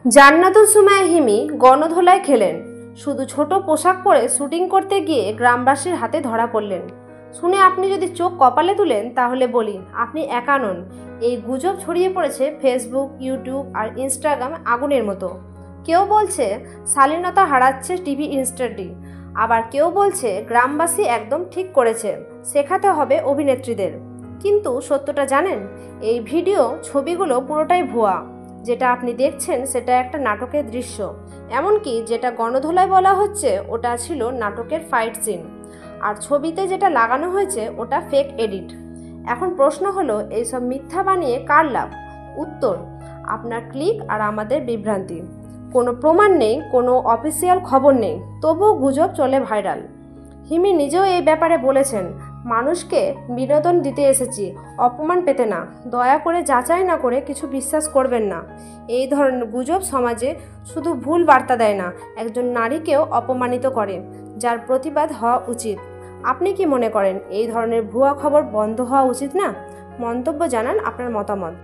জান্নাতুল সুমাইয়া হিমি গণধোলায় খেলেন। শুধু ছোট পোশাক পরে শুটিং করতে গিয়ে গ্রামবাসীর হাতে ধরা পড়লেন। শুনে আপনি যদি চোখ কপালে তুলেন তাহলে বলি আপনি একা নন। এই গুজব ছড়িয়ে পড়েছে ফেসবুক, ইউটিউব আর ইনস্টাগ্রাম আগুনের মতো। কেউ বলছে শালীনতা হারাচ্ছে টিভি ইনস্টাটি, আবার কেউ বলছে গ্রামবাসী একদম ঠিক করেছে, শেখাতে হবে অভিনেত্রীদের। কিন্তু সত্যটা জানেন, এই ভিডিও ছবিগুলো পুরোটাই ভুয়া। যেটা আপনি দেখছেন সেটা একটা নাটকের দৃশ্য, এমনকি যেটা গণধোলায় বলা হচ্ছে ওটা ছিল নাটকের ফাইট সিন, আর ছবিতে যেটা লাগানো হয়েছে ওটা ফেক এডিট। এখন প্রশ্ন হলো, এইসব মিথ্যা বানিয়ে কার লাভ? উত্তর, আপনার ক্লিক আর আমাদের বিভ্রান্তি। কোনো প্রমাণ নেই, কোনো অফিসিয়াল খবর নেই, তবুও গুজব চলে ভাইরাল। হিমি নিজেও এই ব্যাপারে বলেছেন, মানুষকে বিনোদন দিতে এসেছি, অপমান পেতে না। দয়া করে যাচাই না করে কিছু বিশ্বাস করবেন না। এই ধরনের গুজব সমাজে শুধু ভুল বার্তা দেয় না, একজন নারীকেও অপমানিত করে, যার প্রতিবাদ হওয়া উচিত। আপনি কি মনে করেন এই ধরনের ভুয়া খবর বন্ধ হওয়া উচিত না? মন্তব্য জানান আপনার মতামত।